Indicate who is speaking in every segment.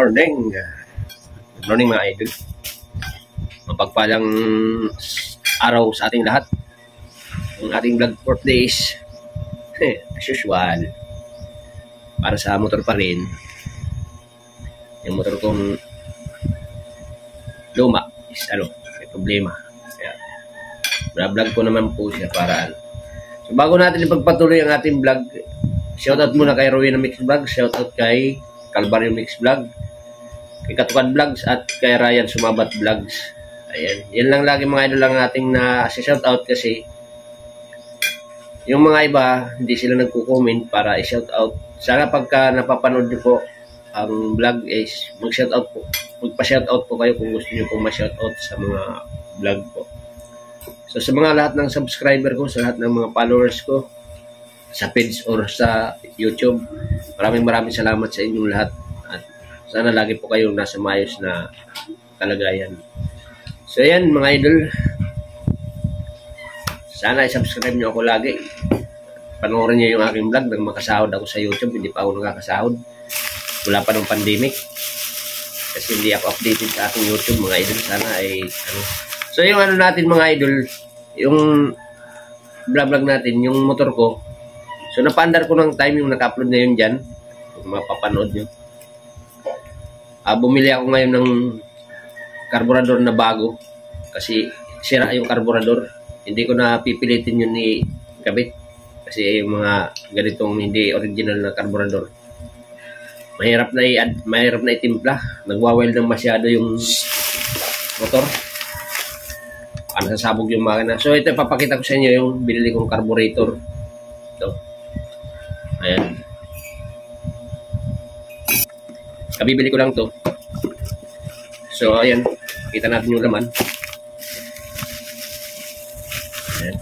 Speaker 1: morning. Good morning mga idol. Mapagpalang araw sa ating lahat. Ang ating vlog for days. As usual. Para sa motor pa rin. Yung motor kong luma is may problema. Kaya vlog ko naman po siya para So bago natin ipagpatuloy ang ating vlog, shoutout muna kay Rowena Mix Vlog, shoutout kay Calvario Mix Vlog, kay Katukan Vlogs at kay Ryan Sumabat Vlogs. Ayan, yan lang lagi mga idol lang ating na shoutout kasi yung mga iba hindi sila nagko-comment para i-shoutout. Sana pagka napapanood niyo po ang vlog is mag-shoutout po. Magpa-shoutout po kayo kung gusto niyo pong ma-shoutout sa mga vlog po. So sa mga lahat ng subscriber ko, sa lahat ng mga followers ko sa page or sa YouTube, maraming salamat sa inyong lahat at sana lagi po kayong nasa maayos na kalagayan. So yan mga idol, sana i-subscribe nyo ako lagi, panoorin nyo yung aking vlog nang makasahod ako sa YouTube. Hindi pa ako nakakasahod, wala pa ng pandemic kasi hindi ako updated sa aking YouTube mga idol. Sana ay so yung natin mga idol, yung vlog natin, yung motor ko. So, napaandar ko ng time yung naka-upload na yun dyan. Kung mapapanood nyo. Bumili ako ngayon ng karburador na bago. Kasi sira yung karburador. Hindi ko na pipilitin yun ni kabit. Kasi yung mga ganitong hindi original na karburador, mahirap na itimpla. Nagwawild ng masyado yung motor. Nasasabog yung makina. So, ito papakita ko sa inyo yung binili kong carburetor. Ito. Ayan. Kabibili ko lang to. So, ayan. Kita natin yung laman. Ayan.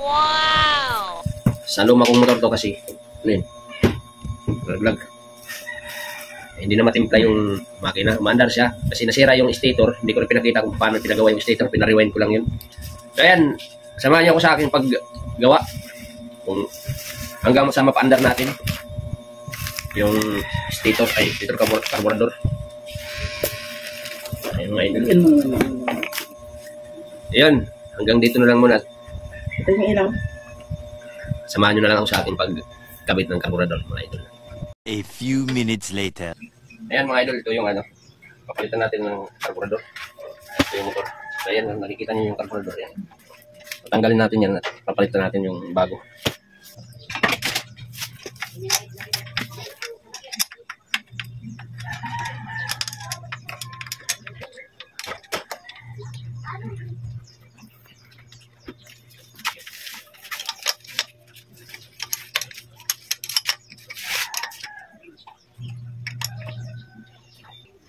Speaker 2: Wow!
Speaker 1: Sa luma kong motor to kasi. Ano yun? Vlog. Hindi na matimpla yung makina. Maandar siya. Kasi nasira yung stator. Hindi ko na pinakita kung paano pinagawa yung stator. Pinariwind ko lang yun. So, ayan. Samahan niyo ako sa aking paggawa. Kung hanggang masama paandar natin yung stator carburetor. Ayun mga idol. Ayun, hanggang dito na lang muna.
Speaker 3: Ito yung ilaw.
Speaker 1: Samahan nyo na lang ako sa ating pagkabit ng carburetor mga idol.
Speaker 2: A few minutes later.
Speaker 1: Ayan mga idol, ito yung papalitan natin ng carburetor. Ito yung motor. So ayan, nakikita nyo yung carburetor yan. Tanggalin natin yan at papalitan natin yung bago.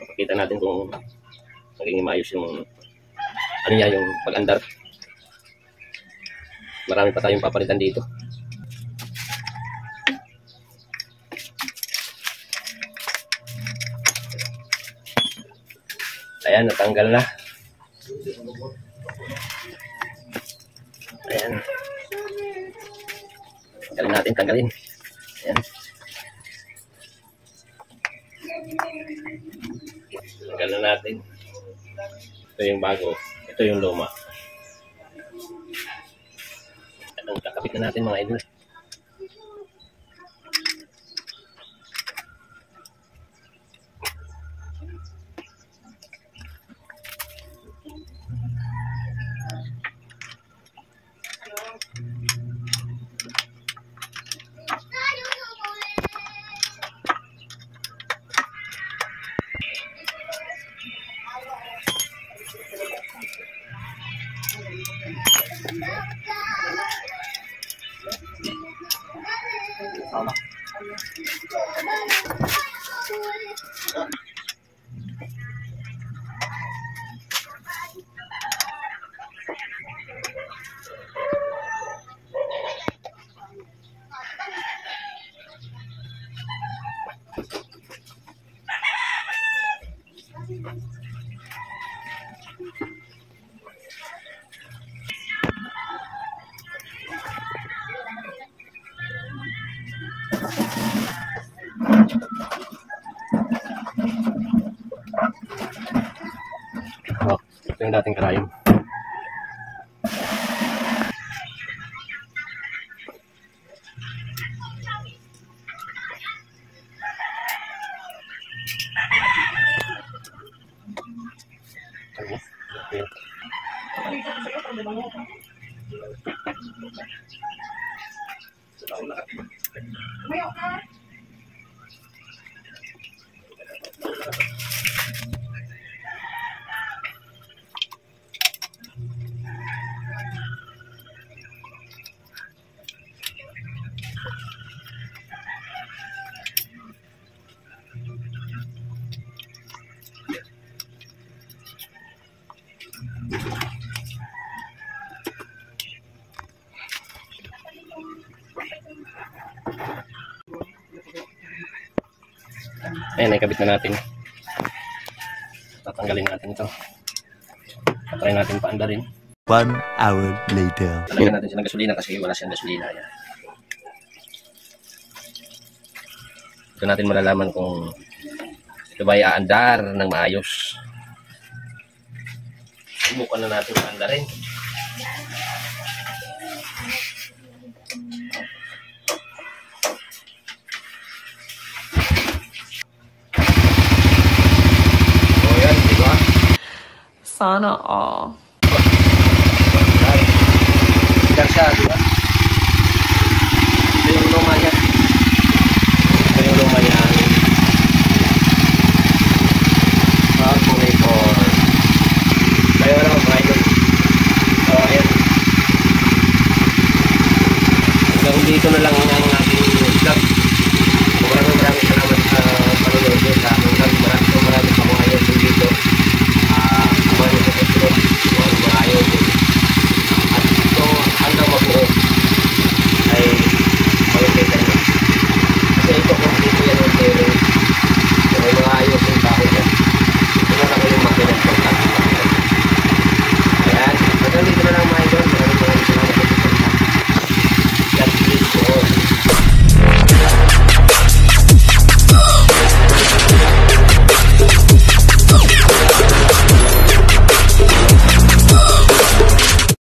Speaker 1: Pakita natin kung magiging maayos yung yung pag-andar. Marami pa tayong papalitan dito. Ayan, natanggal na. Ayan. Tanggalin. Ayan. Tanggal na natin. Ito yung bago. Ito yung luma. Ang kakapit na natin mga idol.
Speaker 3: Ito yung dating karayom. Ayan, ikabit na natin. Tatanggalin natin ito. Try natin paandarin.
Speaker 2: 1 hour later.
Speaker 1: Talagyan natin siya ng gasolina kasi wala siyang gasolina. Yan. Ito natin malalaman kung ito ba ay aandar ng maayos. Subukan na natin paandarin. O yan, di ba?
Speaker 4: Sana all.
Speaker 1: Siya, di ba?